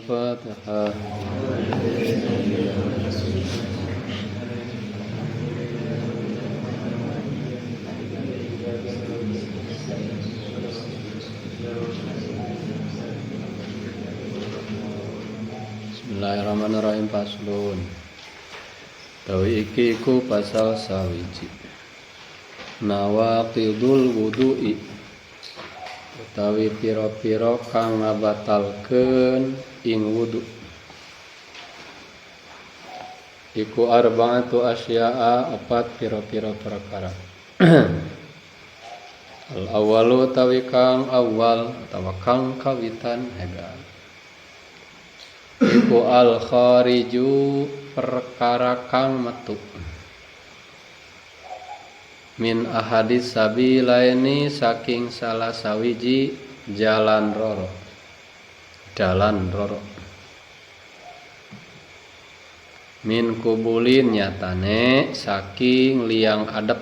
Al-Fatihah. Bismillahirrahmanirrahim. Faslun. Tawi iki ku pasal sawiji. Nawaqidul wudu'i. Utawi pira-pira kang ngabatalkeun ing wudu. Iku arba'atu asya'a, opat pira-pira perkara. Al awalu utawi kang awal utawa kang kawitan hega. Iku al khariju, perkara kang metu. Min ahadis sabilaini, saking salah sawiji jalan roro. Jalan roro. Min kubulin, nyatane saking liang adep.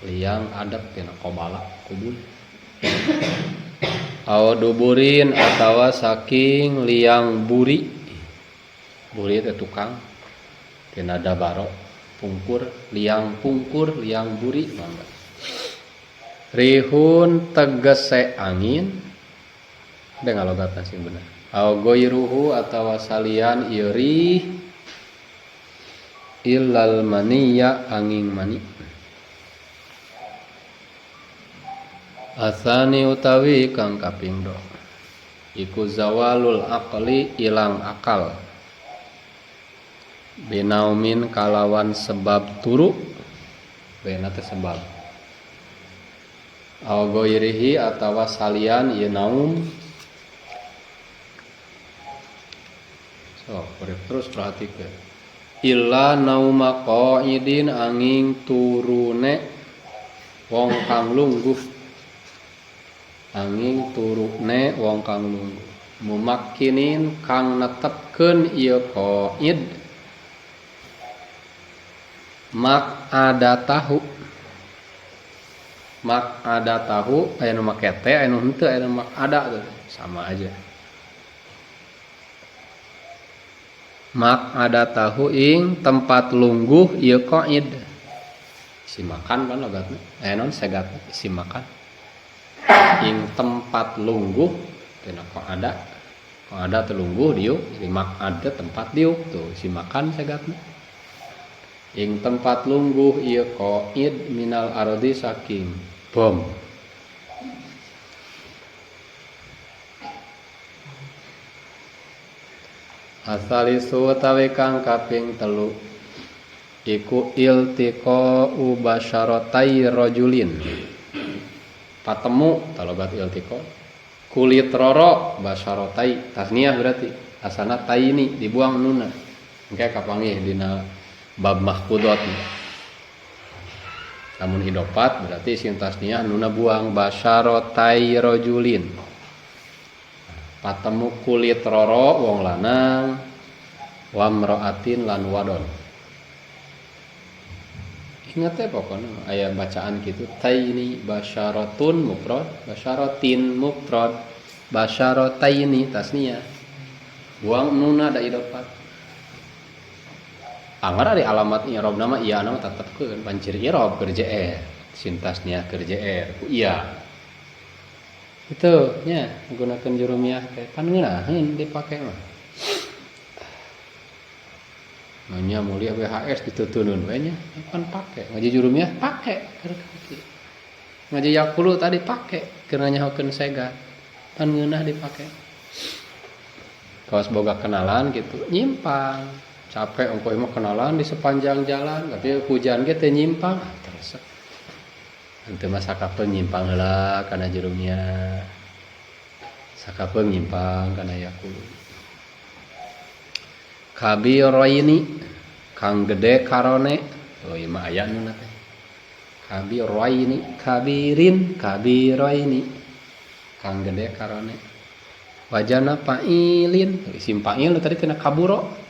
Liang adep tina kobala kubul. Aw duburin, atawa saking liang buri. Buri itu tukang tina dabaro pungkur, liang pungkur, liang buri mangga. Rihun tegese angin. Ada ngalogatna sing bener. Aw goiruhu, atawa salian ieu rih illal maniya, angin mani. Asani utawi kang kapindho iku zawalul aqli, ilang akal. Binaumin, kalawan sebab turu. Bena teh sebab. Aw goirihi, atawa salian ieu naum. So, terus perhatikeun. Illa nauma qaidin, angin turune wong kang lungguh. Angin turune wong kang lungguh. Mumakkinin, kang netepkeun ieu qaid. Mak ada tahu. Mak ada tahu, aya nu make teh, aya nu henteu, aya nu mak ada tuh. Sama aja. Mak ada tahu ing tempat lungguh ieu qaid. Si makan kan logatna. Aya naon segatna si makan. Ing tempat lungguh tina qaada. Qaada teh lungguh diuk, si mak ada tempat diuk tuh si makan segatna. Ing tempat lungguh ieu qaid minal ardi, saking bom. Asalisu utawi kang kaping telu iku iltiqa'u basyaratai rajulin. Patemu talogat iltiqa. Kulit roro basyaratai, tasniah berarti asana taini, dibuang nuna. Engke kapanggih dina bab mahfudot. Namun idopat berarti sing tasniah nuna buang basyaratai rajulin. Patemu kulit roro wong lanang, wa mraatin lan wadon. Ingat ya pokoknya aya bacaan gitu. Taini basyaratun mufrad, basyaratin mufrad, basyarataini tasniah. Buang nuna da idopat. Anggar ari alamat i'rab nama iya nama tetepkeun pancir i'rab keur jr. Sintasnya keur jr ku iya. Itu nya gunakeun jurumiyah teh pan ngeunaheun dipake mah. Nya mulia WHS ditutunun we nya pan pake. Ngaji jurumiyah pake keur kaki. Ngaji yakulu tadi pake keur nyahokeun segat. Pan ngeunah dipake. Kawas boga kenalan gitu nyimpang. Capek engko mah kenalan di sepanjang jalan, tapi hujan ge teh nyimpang terus. Henteu mah sakapeung nyimpang heula kana jurumnya. Sakapeung nyimpang kana yakulu. Kabiraini, kang gede karone. Oh ieu mah aya nu teh. Kabiraini, kabirin, kabiraini. Kang gede karone. Wajana fa'ilin, isim fa'il tadi tina kaburo.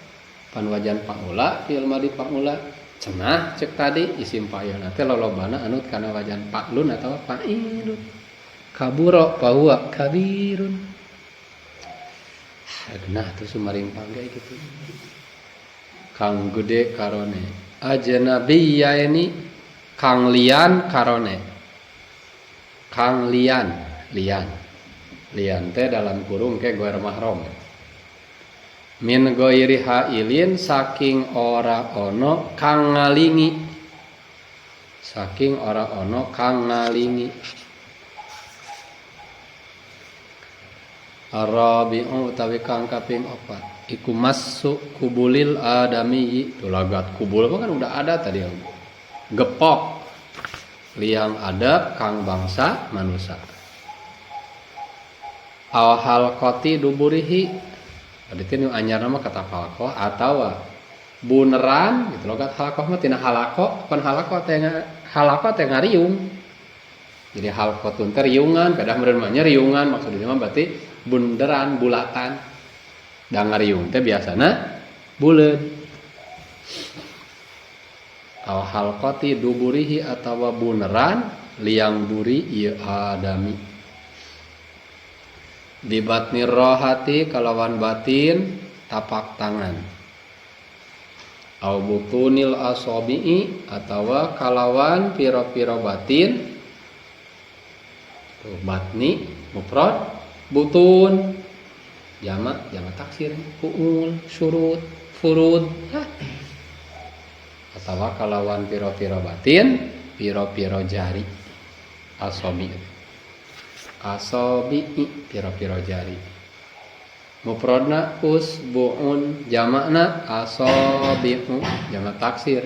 Pan wajan paula, fi'il madhi paula. Cenah cek tadi isim fa'il teh lolobana anu kana wajan fa'lun atawa fa'ilun. Kaburo fa huwa kabirun. Nah tuh sumarimpang kayak gitu. Kang gede karone ajnabiya ini kang lian karone. Kang lian teh dalam kurung ke goer mahram. Min goiri hailin saking ora ono kang ngalingi. Saking ora ono kang ngalingi. Arabi'u utawi kang kaping 4 iku masuk kubulil adami. Itu lagat kubul kan udah ada tadi. Gepok liang adab kang bangsa manusia. Awhal koti duburihi. Tadi itu anyar nama kata halako atau buneran gitu logat halako mah tina halako pan halako teh ngariung. Jadi halako tun teh riungan kadah meureun mah riungan maksudnya mah berarti bunderan bulatan. Da ngariung teh biasana buleud. Aw halqati duburihi atawa buneran liang buri ieu adami. Bibatni rohati kalawan batin tapak tangan. Aw butunil asabi'i atawa kalawan pira-pira batin. Tuh batni mufrad butun jamak taksir fuul syurut furud atawa kalawan pira-pira batin pira-pira jari asabi pira-pira jari mufradna usbuun jamakna asabiu jamak taksir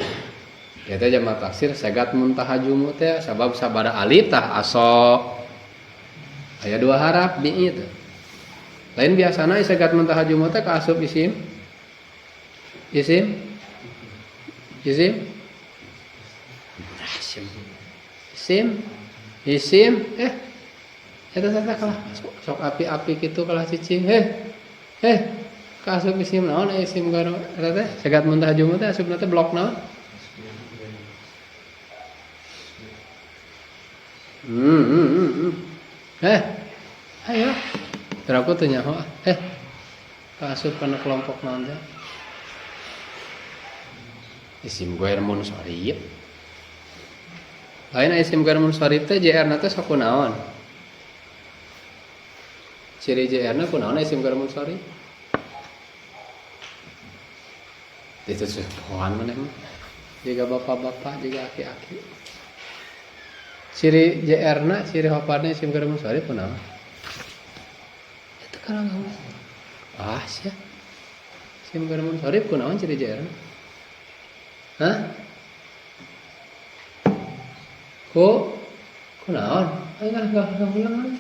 eta jamak taksir sagat muntaha jumu teh sabab sabada alif tah aso aya dua harap bi itu lain biasana sagat muntaha jumu teh ka asup isim eta teh kalah sok api-api kitu kalah cicing ka asup isim naon isim garo eta teh sagat muntaha jumu teh asupna teh blok naon ayo teraku teu nyaho ka asup kana kelompok naon teh isim ghair munsharif lain isim ghair munsharif teh JR na teh sakunaon ciri JR na kunaon isim ghair munsharif itu pohon mana mah jika bapak-bapak jika aki-aki ciri JR na ciri hafarna isim ghair munsharif kunaon itu kana ngomong sia isim ghair munsharif kunaon ciri JR na Kunaon? Enggak ulang.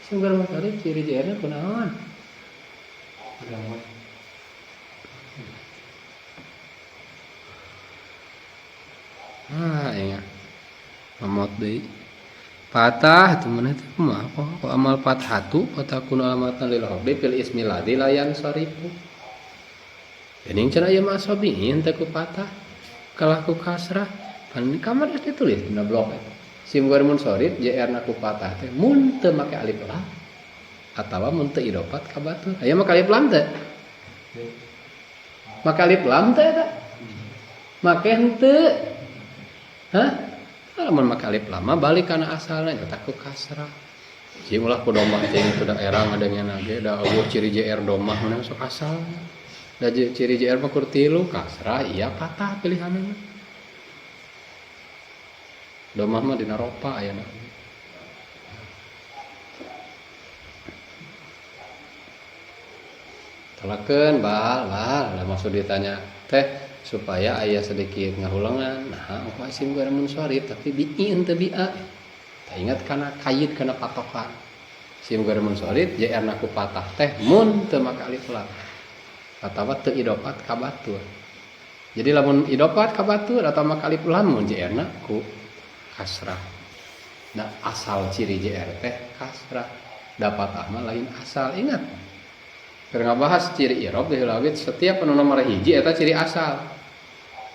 Isim ghair munsharif ciri JR-na kunaon? Ingat. Mamot deui. Patah itu mana teh kumaha kok amal fathatu fatakun alamatan lil hafdi fil ismi ladzi la yansarifu. Dening cenah ieu mah asabiin teh ku patah kalah ku kasrah pan kamar geus ditulis dina blok sim ghair munsharif JR-na ku patah teh mun teu make alif lam atawa mun teu idofat ka batur aya mah alif lam teh make alif lam teh eta make henteu lamun make alif lam mah balik kana asalna eta ku kasrah sing ulah ku domah teh itu daerah ngadengna ge da eueuh ciri JR domah mana sok asal. Da ciri JR mah kur 3 kasrah iya patah pilihanna. Domah mah dina ropa aya na. Talakeun bal maksud ditanya teh supaya aya sedikit ngahulangan. Nah, apa isim ghair munsharif tapi bi'in teu bi'a. Tah ingat kana kayid kana patokan. Isim ghair munsharif JR-na ku patah teh mun teu make alif lam. Atawa teu idofat ka batur. Jadi lamun idofat ka batur atau make alif lam mun JR-na ku kasrah. Da asal ciri JR teh kasrah. Da patah mah lain asal. Ingat. Keur ngabahas ciri i'rab di lawit setiap anu nomor hiji eta ciri asal.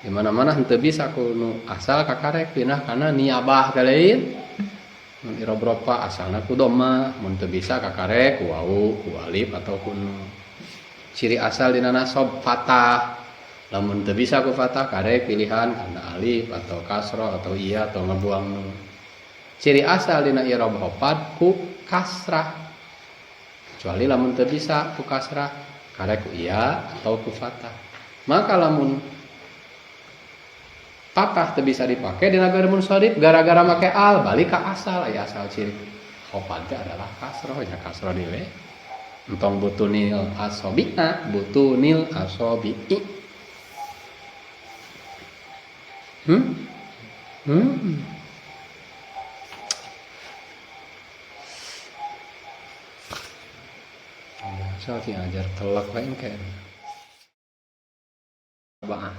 Di mana-mana henteu bisa ku nu asal kakarek pindah kana niabah teh lain. mun i'rab rafa asalna ku dhamma mun teu bisa kakarek ku wau ku alif ataupun ciri asal dina nasab fathah. Lamun teu bisa ku fathah karek pilihan kana alif atau kasrah atau iya atau ngebuang nun. Ciri asal dina i'rab khafad ku kasrah. Kecuali lamun teu bisa ku kasrah karek ku iya atau ku fathah. Maka lamun fathah teu bisa dipake dina ghair munsharif gara-gara make al balik ka asal aya asal ciri khafad teh adalah kasrah nya kasrah dewe. Entong butunil asobi'a butunil asobi'i. Biasa sih ajar telak lain kayak ba'ah.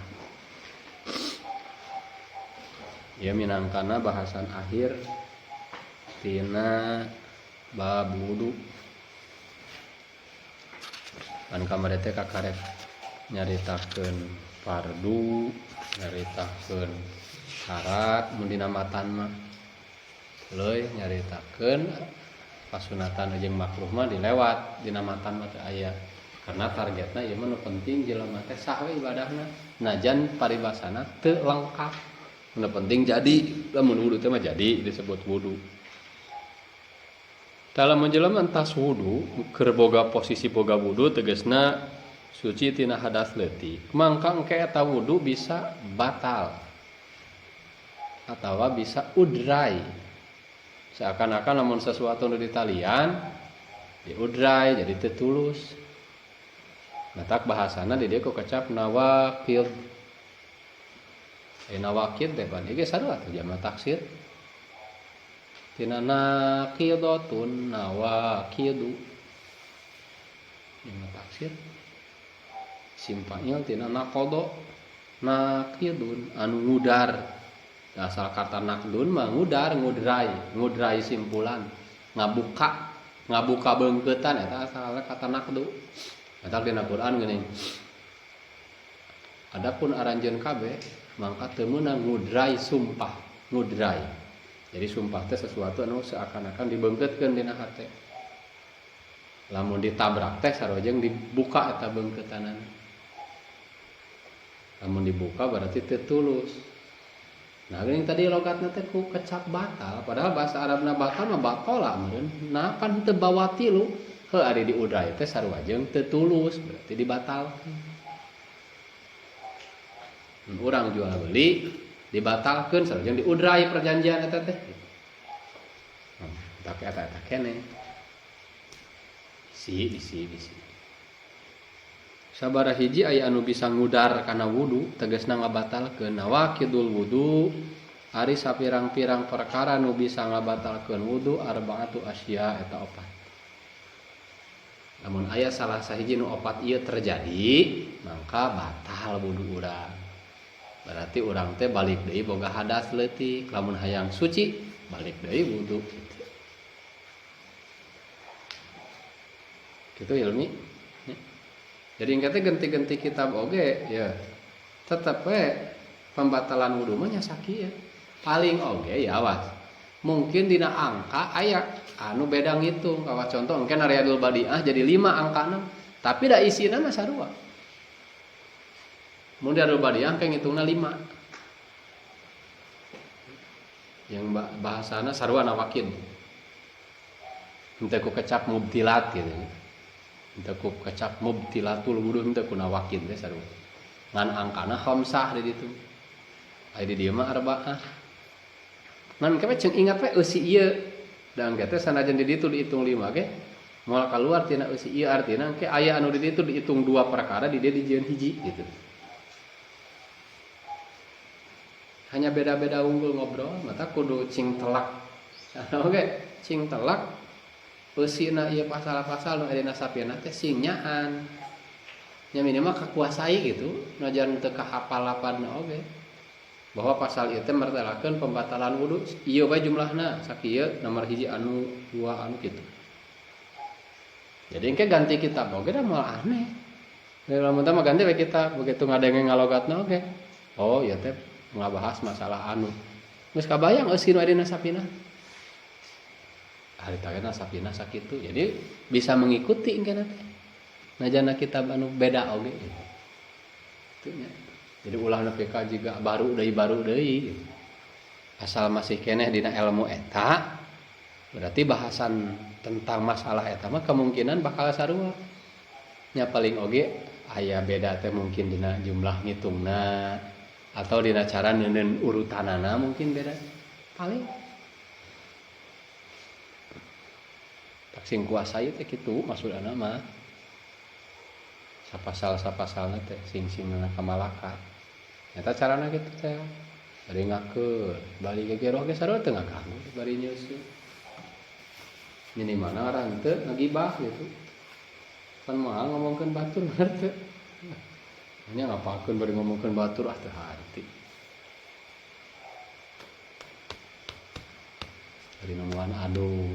Ya minangkana bahasan akhir tina bab wudu. Kan kamari teh kakarek nyaritakeun fardu, nyaritakeun syarat mun dina matan mah. Leuy nyaritakeun pasunatan jeung makruh mah dilewat dina matan mah teu aya. Karena targetna ieu mah nu penting jelema teh sah we ibadahna. Najan paribasana teu lengkap. Nu penting jadi, lamun wudu teh mah jadi disebut wudu. Dalam menjelema entas wudu keur boga posisi boga wudu tegasna suci tina hadas leutik. Mangka engke eta wudu bisa batal atawa bisa udrai. Seakan-akan lamun sesuatu nu ditalian diudrai jadi teu tulus. Matak bahasana di dieu ku kecap nawaqid. Nawaqid teh pan ieu sarua teh jama taksir. Tina naqidatun nawaqidu. Jama taksir. Simpangil tina naqada naqidun anu ngudar. Asal kata naqdun mah ngudar ngudrai simpulan. Ngabuka beungkeutan eta asal kata naqdu. Eta dina Quran geuning. Adapun aranjeun kabeh mangka teu meunang ngudrai sumpah, ngudrai. Jadi sumpah teh sesuatu anu seakan-akan dibeungkeutkeun dina hate. Lamun ditabrak teh sarojeng dibuka eta beungkeutanana. Lamun dibuka berarti teu tulus. Nah, geuning tadi logatna teh ku kecap batal, padahal bahasa Arabna batal mah batola meureun. Nah, pan teu bawa tilu, heuh ari diudrai teh sarua jeung teu tulus, berarti dibatalkeun. Urang jual beli dibatalkeun sarua jeung diudrai perjanjian eta teh. Tak eta keneh. Bisi. Sabaraha hiji aya anu bisa ngudar kana wudu tegasna ngabatalkeun nawaqidul wudu ari sapirang-pirang perkara nu bisa ngabatalkeun wudu arba'atu asya eta opat. Namun aya salah sahiji nu opat ieu terjadi mangka batal wudu urang. Berarti urang teh balik deui boga hadas leutik, lamun hayang suci balik deui wudu gitu. Gitu ilmi. Jadi engke teh genti-genti kitab oge ya. Tetep we pembatalan wudu mah nya sakieu. Paling oge ya awas. Mungkin dina angka aya anu beda ngitung. Kawa contoh engke Riyadul Badiah jadi 5 angkana, tapi da isina mah sarua. Mun Riyadul Badiah engke ngitungna 5. Yang bahasana sarua nawaqid. Henteu ku kecap mubtilat gitu. Henteu ku kecap mubtilatul wudu henteu ku nawaqid teh sarua. Ngan angkana khamsah di ditu. Aya di dieu mah arba'ah. Ngan keme ceung ingat we eusi ieu. Da engke teh sanajan di ditu dihitung 5 ge. Moal kaluar tina eusi ieu artina engke aya anu di ditu dihitung 2 perkara di dieu dijieun hiji gitu. Hanya beda-beda unggul ngobrol, mata kudu cing telak. Oke, cing telak eusina ieu pasal-pasal nu aya dina sapiena teh sing nyaan. Nya minimal kakuasai gitu, najan teu kahapal lapadna oge. Bahwa pasal ieu teh martelakeun pembatalan wudu, ieu bae jumlahna, sakieu nomor hiji anu, 2 anu kitu. Jadi engke ganti kitab oge da moal aneh. Lamun teh mah ganti we kitab, begitu ngadenge ngalogatna oge. Oh, ieu teh ngabahas masalah anu. Geus kabayang eusi nu aya dina sapina. harita ge sapina sakitu. Jadi bisa mengikuti engke teh. Najana kitab anu beda oge gitu. Itu nya. Jadi ulah nepi ka jiga baru deui gitu. Asal masih keneh dina ilmu eta berarti bahasan tentang masalah eta mah kemungkinan bakal sarua. Nya paling oge aya beda teh mungkin dina jumlah ngitungna atau dina cara neuneun urutanana mungkin beda. Paling tak sing kuasa ieu teh kitu maksudna mah. Sapasal-sapasalna teh sing-singna kamalaka. Eta carana kitu teh. Bari ngakeun, bali ge roh ge sarua teu ngaganggu bari nyeuseut. Ini mana orang teu ngagibah gitu. Kan moal ngomongkeun batur bener teu. Nya ngapakeun bari ngomongkeun batur teu harti. Dari nemuan aduh.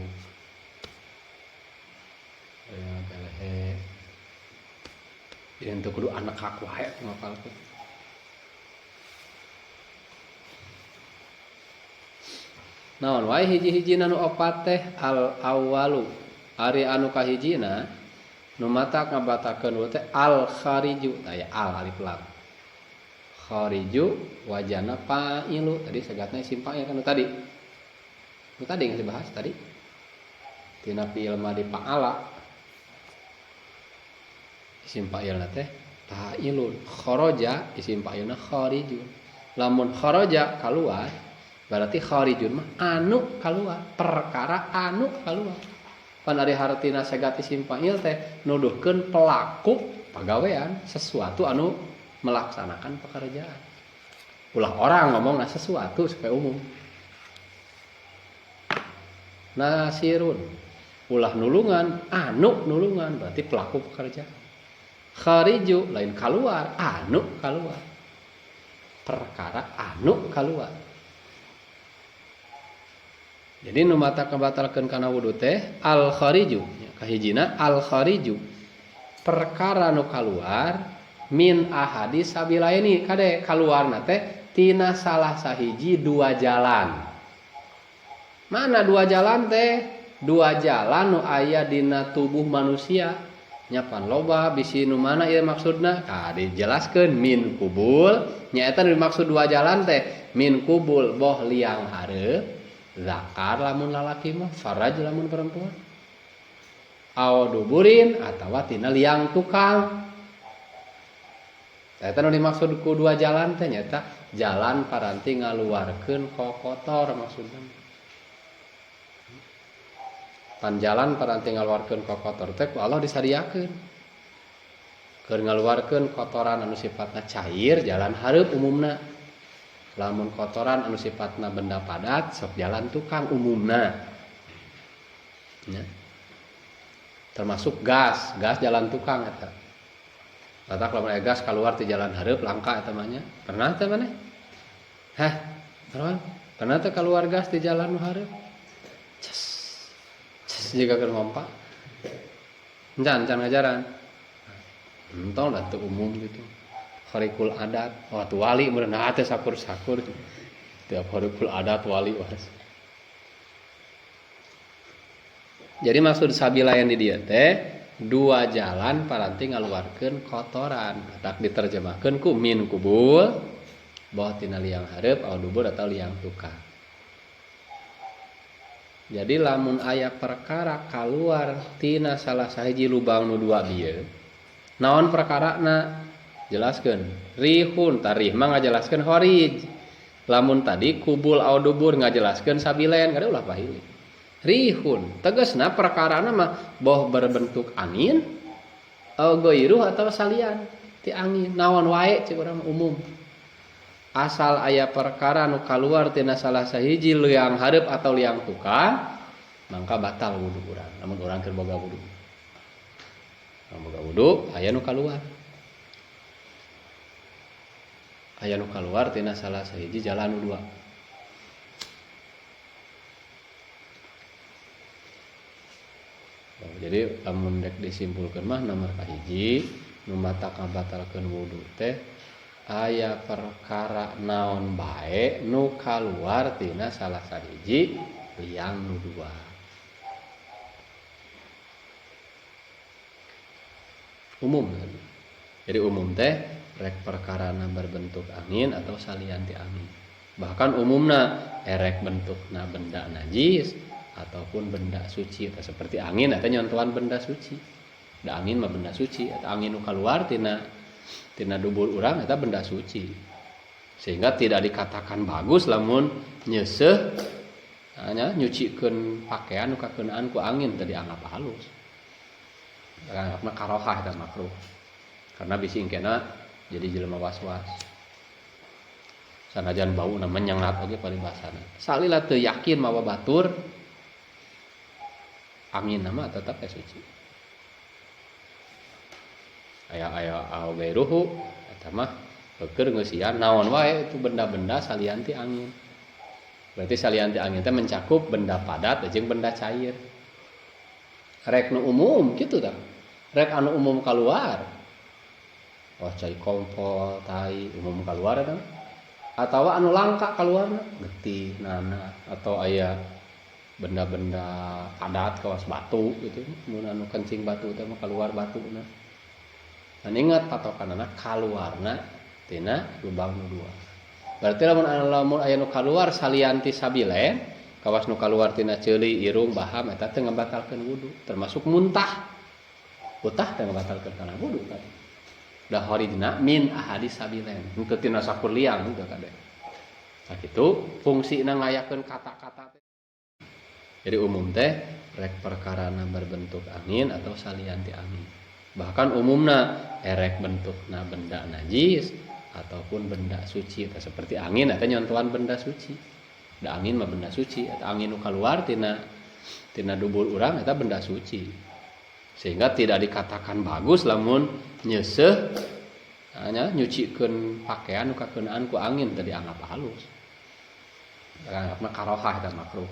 Ya kalehe. Yen teu kudu anak hak wae ngapalkeun. Naon wae hiji-hijina nu opat teh al awwalu ari anu kahijina nu matak ngabatakeun teh al khariju aya al alif lam khariju wajana fa'ilu tadi segatna isim fa'il kan tadi yang dibahas tadi tina fi'il madi fa'ala isim fa'ilna teh fa'ilun kharaja isim fa'ilna khariju lamun kharaja kaluar berarti kharijun mah anu kaluar perkara anu kaluar pan ari hartina segat isim fa'il teh nuduhkeun pelaku pagawean sesuatu anu melaksanakan pekerjaan ulah orang ngomongna sesuatu supaya umum nasirun ulah nulungan anu nulungan berarti pelaku pekerjaan khariju lain kaluar anu kaluar perkara anu kaluar. Jadi nu mata kabatalkeun kana wudu teh al khariju kahijina al khariju perkara nu kaluar min ahadi sabilaini kade kaluarna teh tina salah sahiji dua jalan. Mana dua jalan teh? Dua jalan nu aya dina tubuh manusia. Nyapan loba bisi nu mana ieu maksudna? Dijelaskeun min kubul nya eta nu dimaksud dua jalan teh min kubul boh liang hareup zakar lamun lalaki mah faraj lamun perempuan aw duburin atawa tina liang tukang eta nu dimaksud ku dua jalan teh nyata jalan paranti ngaluarkeun kokotor maksudna pan jalan paranti ngaluarkeun kokotor teh ku Allah disadiakeun keur ngaluarkeun kotoran anu sifatna cair jalan hareup umumna lamun kotoran anu sifatna benda padat sok jalan tukang umumna ya. Termasuk gas jalan tukang eta batak lamun aya gas kaluar ti jalan hareup langka eta mah nya pernah teh maneh pernah teh kaluar gas ti jalan nu hareup ces jiga keur ngompa encan ngajaran entong da teu umum gitu harikul adat waktu wali merenah teh sakur-sakur tiap harikul adat wali waras. Jadi maksud sabilayan di dia teh dua jalan paranti ngaluarkeun kotoran tak diterjemahkeun ku min kubul bawah tina liang hareup aw dubur atau liang tukang. Jadi lamun aya perkara kaluar tina salah sahiji lubang nu dua bieu naon perkarana jelaskeun rihun tarih mah ngajelaskeun kharij lamun tadi kubul au dubur ngajelaskeun sabilen kada ulah pahili rihun tegasna perkarana mah boh berbentuk angin au goiruh atau salian ti angin naon wae cik urang umum asal aya perkara nu kaluar tina salah sahiji liang hareup atau liang tukang mangka batal wudu urang lamun urang keur boga wudu aya nu kaluar aya nu kaluar tina salah sahiji jalan nu dua. Jadi lamun dek disimpulkeun mah nomor kahiji nu matak ngabatalkeun wudu teh aya perkara naon bae nu kaluar tina salah sahiji liang nu dua. umum. Jadi umum teh rek perkarana berbentuk angin atau salianti angin. Bahkan umumna erek bentukna benda najis ataupun benda suci, atau seperti angin atau nyontohan benda suci. Da angin mah benda suci, atau angin nu keluar tina dubul urang eta benda suci. Sehingga tidak dikatakan bagus lamun nyeseh hanya nyucikeun pakaian nu kakeunaan ku angin tadi anggap halus. Anggapna karohah eta makruh. Karena bisi engkena jadi jelema was-was. Sanajan bau na menyengat oge paribasana. Salila teu yakin mawa batur angin nama tetap suci. Aya awberuhu eta mah keur ngeusian naon wae itu benda-benda salianti angin. Berarti salianti angin teh mencakup benda padat jeung benda cair. Rek nu umum kitu tah. Rek anu umum kaluar. Oh cai kompol, tai umum kaluar eta. Atau anu langka kaluarna getih nana atau aya benda-benda padat kawas batu gitu. Mun anu kencing batu teh mah keluar batuna. Dan ingat patokanana kaluarna tina lubang nu dua. Berarti lamun aya nu kaluar salianti sabilen, kawas nu kaluar tina ceuli, irung, baham eta teh ngabatalkeun wudu, termasuk muntah. Utah teh ngabatalkeun kana wudu tadi. Da horidna min ahadis sabilen, henteu tina sakur liang teh kade. Nah kitu fungsina ngayakeun kata-kata teh. Jadi umum teh rek perkarana berbentuk angin atau salianti angin. Bahkan umumna erek bentukna benda najis ataupun benda suci, atau seperti angin atau nyontohan benda suci. Da angin mah benda suci, atau angin nu keluar tina dubul urang eta benda suci. Sehingga tidak dikatakan bagus lamun nyeseh hanya nyucikeun pakaian nu kakeunaan ku angin tadi anggap halus. Anggapna karohah eta makruh.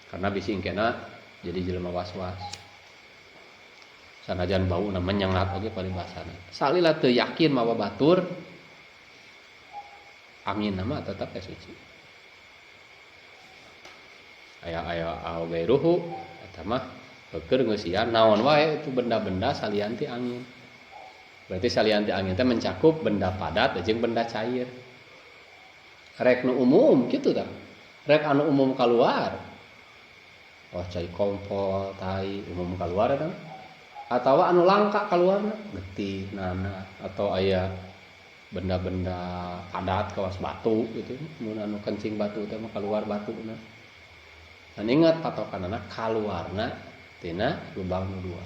Karena bisi engkena jadi jelema was-was. Sanajan bau na menyengat oge paribasana. Salila teu yakin mawa batur angin nama tetap suci. Aya awberuhu eta mah keur ngeusian naon wae itu benda-benda salianti angin. Berarti salianti angin teh mencakup benda padat jeung benda cair. Rek nu umum kitu tah. Rek anu umum kaluar. Oh cai kompol, tai umum kaluar eta. Atau anu langka kaluarna getih nana atau aya benda-benda padat kawas batu gitu. Mun anu kencing batu teh mah keluar batuna. Dan ingat patokanana kaluarna tina lubang nu dua.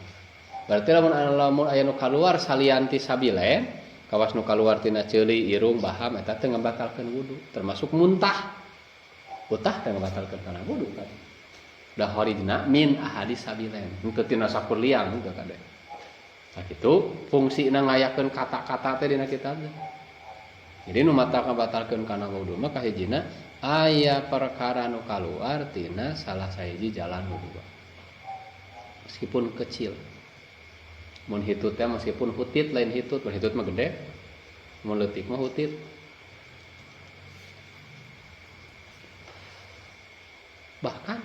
Berarti lamun aya nu kaluar salianti sabilen, kawas nu kaluar tina ceuli, irung, baham eta teh ngabatalkeun wudu, termasuk muntah. Utah teh ngabatalkeun kana wudu tadi. Da horidna min ahadis sabilen, henteu tina sakur liang teh kade. Nah kitu fungsina ngayakeun kata-kata teh dina kitab teh. Jadi nu matak ngabatalkeun kana wudu mah kahijina aya perkara nu kaluar tina salah sahiji jalan wudu. Meskipun kecil. Mun hitut teh meskipun hutit lain hitut, mun hitut mah gede. Mun leutik mah hutit. Bahkan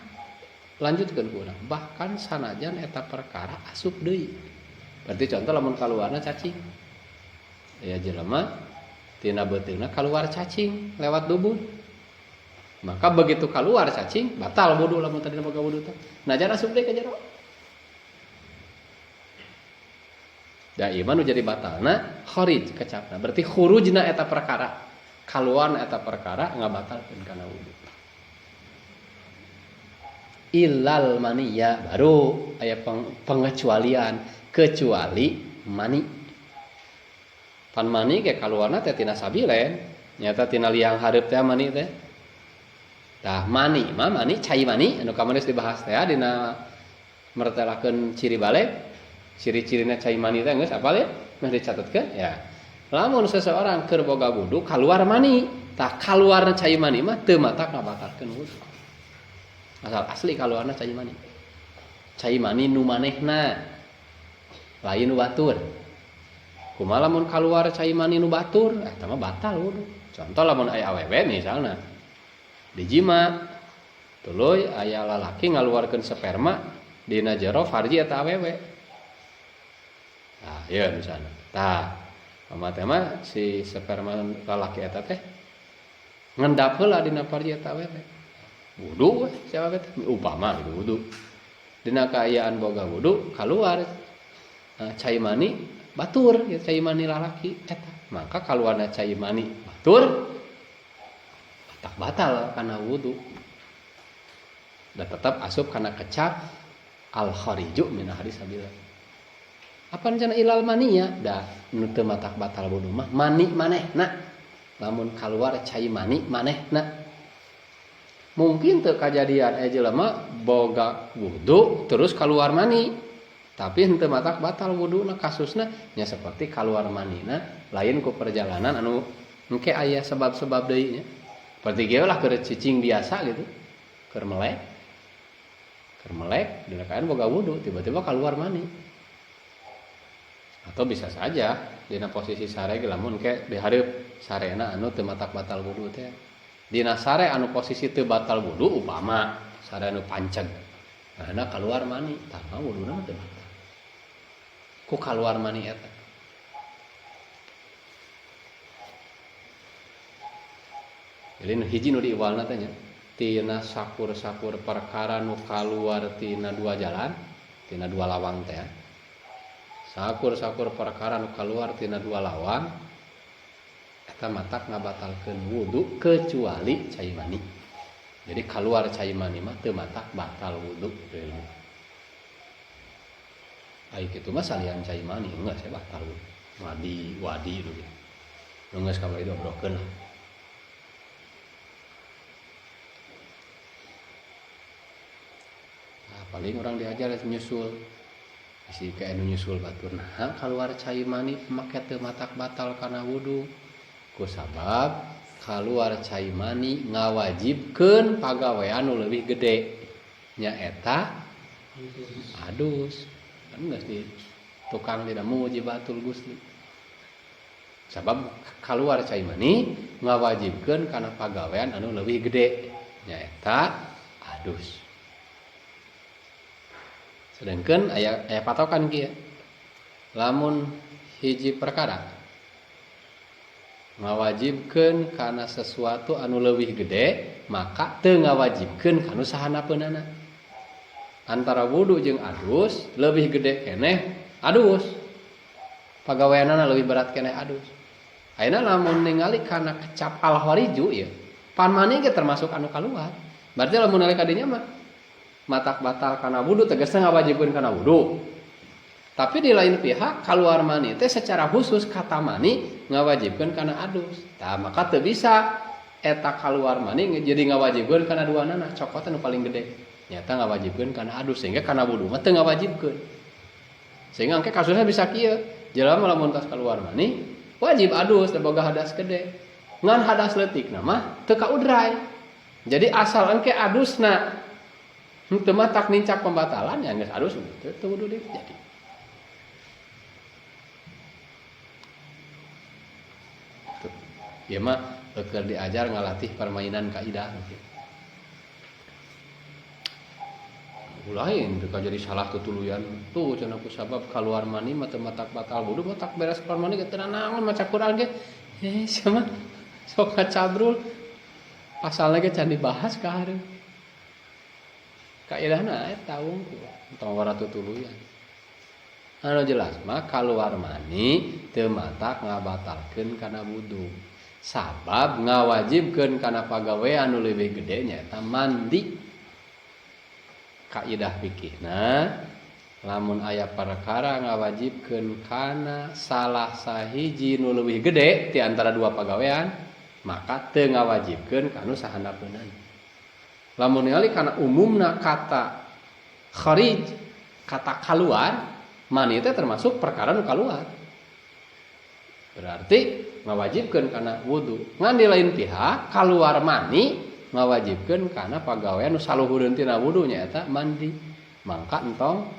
lanjutkeun ku urang, bahkan sanajan eta perkara asup deui. Berarti contoh lamun kaluarna cacing. Ya jelema tina beuteungna kaluar cacing lewat dubur. Maka begitu keluar cacing batal wudu lamun tadi boga wudu teh. Najan asup deui ka jero. Da ieu mah nu jadi batalna kharij kecapna. Berarti khurujna eta perkara, kaluarna eta perkara ngabatalkeun kana wudu. Illal maniya baru aya pengecualian kecuali mani. Pan mani ge kaluarna teh tina sabilen, nyata tina liang hareup teh mani teh. Tah mani mah mani cai mani anu kamanes dibahas teh dina mertelakeun ciri balik. Ciri-cirina cai mani teh geus apal ya? Mah dicatatkeun ya. Lamun seseorang keur boga wudu kaluar mani, tah kaluarna cai mani mah teu matak ngabatalkeun wudu. Asal asli kaluarna cai mani. Cai mani nu manehna lain nu batur. Kumaha lamun kaluar cai mani nu batur, eta mah batal wudu. Contoh lamun aya awewe misalna dijima tuluy aya lalaki ngaluarkeun sperma dina jero farji eta awewe. Nah, ya misalnya. Tah, mama teh mah si sperma lalaki eta teh ngendap heula dina parji eta we teh. Wudu we siapa teh upama gitu wudu. Dina kaayaan boga wudu keluar cai mani batur ya cai mani lalaki eta. Maka kaluarna cai mani batur tak batal karena wudu. Dan tetap asup karena kecap al khariju min hadis sabila. Apa rencana ilal mania dah nu teu matak batal wudu mah mani manehna. Lamun keluar cai mani manehna. Mungkin teu kajadian jelema boga wudu terus keluar mani. Tapi henteu matak batal wuduna kasusna nya seperti keluar manina lain ku perjalanan anu engke aya sebab-sebab deui nya. Seperti kieu lah keur cicing biasa gitu. Keur melek. Keur melek dina kaean boga wudu tiba-tiba keluar mani. Atau bisa saja dina posisi sare ge lamun ke di hareup sarena anu teu matak batal wudu teh. Dina sare anu posisi teu batal wudu upama sare anu panceg. Nah, keluar mani, tah wuduna mah teu batal. Ku keluar mani eta. Jadi hiji nu diiwalna teh nya tina sakur-sakur perkara nu kaluar tina dua jalan, tina dua lawang teh. Sakur-sakur perkara nu kaluar tina dua lawang eta matak ngabatalkeun wudu kecuali cai mani. Jadi keluar cai mani mah teu matak batal wudu. Ai kitu mah salian cai mani enggak saya batal wudu. Wadi dulu. Nu geus kabari dobrokeun lah. Paling orang diajar nyusul si kayak nyusul batur nah keluar cai mani make teu matak batal kana wudu ku sabab keluar cai mani ngawajibkeun pagawean nu leuwih gede nya eta adus kan geus di tukang tidak muji batul Gusti sabab keluar cai mani ngawajibkeun kana pagawean anu leuwih gede nya eta adus. Sedangkan aya patokan kieu. Lamun hiji perkara ngawajibkeun kana sesuatu anu leuwih gede, maka teu ngawajibkeun kanu sahanapeunana. Antara wudu jeung adus leuwih gede keneh adus. Pagaweanana leuwih berat keneh adus. Ayeuna lamun ningali kana kecap al-khariju ya, pan mani ge termasuk anu kaluar. Berarti lamun nalika dinya mah matak batal karena wudu tegasna ngawajibkeun kana wudu. Tapi di lain pihak keluar mani teh secara khusus kata mani ngawajibkeun kana adus. Tah maka teu bisa eta keluar mani jadi ngawajibkeun kana duanana cokot anu paling gede. Nyata ngawajibkeun kana adus sehingga kana wudu mah teu ngawajibkeun. Sehingga engke kasusnya bisa kieu. Jelema lamun tos keluar mani wajib adus teh boga hadas gede. Ngan hadas leutikna mah teu kaudray. Jadi asal engke adusna teu matak nincak pembatalan ya geus adus teu wudu deui jadi. Ieu mah keur diajar ngalatih permainan kaidah gitu. Lain teu jadi salah tutuluyan tuh cenah ku sabab kaluar mani mah teu matak batal wudu matak beres keluar mani ge teu naon maca Quran ge sama sok kacabrul pasalna ge can dibahas ka hareup. Kaidahna eta wungkul tawara tutuluyan. Anu jelas mah kaluar mani teu matak ngabatalkeun kana wudu. Sabab ngawajibkeun kana pagawean anu leuwih gede nyaeta mandi. Kaidah fikihna lamun aya perkara ngawajibkeun kana salah sahiji nu leuwih gede ti antara dua pagawean, maka teu ngawajibkeun kanu sahandapeunana. Lamun ningali kana umumna kata kharij, kata keluar, mani teh termasuk perkara nu keluar. Berarti ngawajibkeun kana wudu. Ngan di lain pihak keluar mani ngawajibkeun kana pagawean nu saluhureun tina wudu nya eta mandi. Mangka entong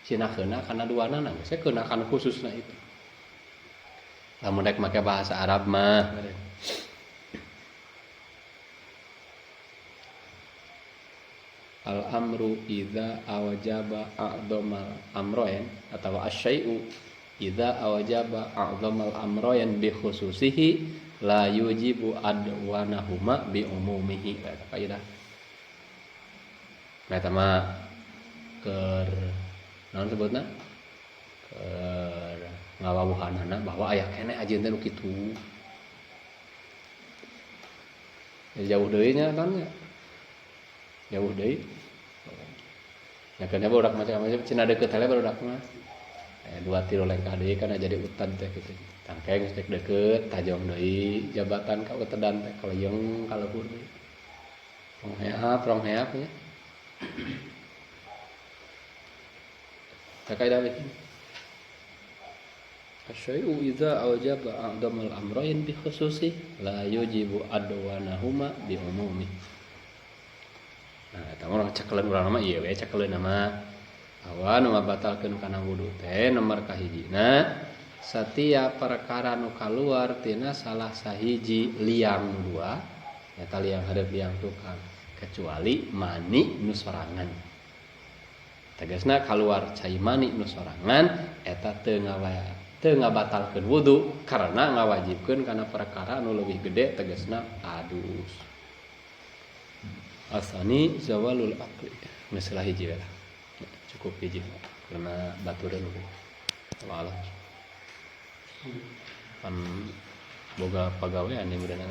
sinakeuna kana duanana geus keunakan khususna itu. Lamun rek make bahasa Arab mah al-amru idza awjaba a'dhamal amrayn atau asyai'u idza awjaba a'dhamal amrayn bi khususihi la yujibu adwanahuma bi umumihi. Eta kaidah. Eta mah keur naon sebutna? Keur ngawawuhanana bahwa aya keneh ajeun teh nu kitu. Jauh deui nya kan nya. Jauh deui. Ya kan budak macam-macam cenah deukeut hele budak mah. 2-3 lengkah deui kana jadi utan teh kitu. Tangkeng geus deukeut, tajong deui, jabatan ka utedan teh kaleuyeung kalebur deui. Rong heap nya. Kaidah bikin. Asyai'u idza awjaba a'damal amrayn bi khususi la yujibu adwanahuma bi umumi. Nah, eta mah cekeleun urang mah ieu we cekeleun mah awan nu ngabatalkeun kana wudu teh nomor kahijina satiap perkara nu kaluar tina salah sahiji liang dua eta liang hareup liang tukang kecuali mani nu sorangan. Tegasna kaluar cai mani nu sorangan eta teu ngabatalkeun wudu karena ngawajibkeun kana perkara nu leuwih gede tegasna adus. Asani zawalul aqli. Masalah hiji lah. Cukup hiji karena baturan dulu. Walah. Kan boga pagawean yang beunang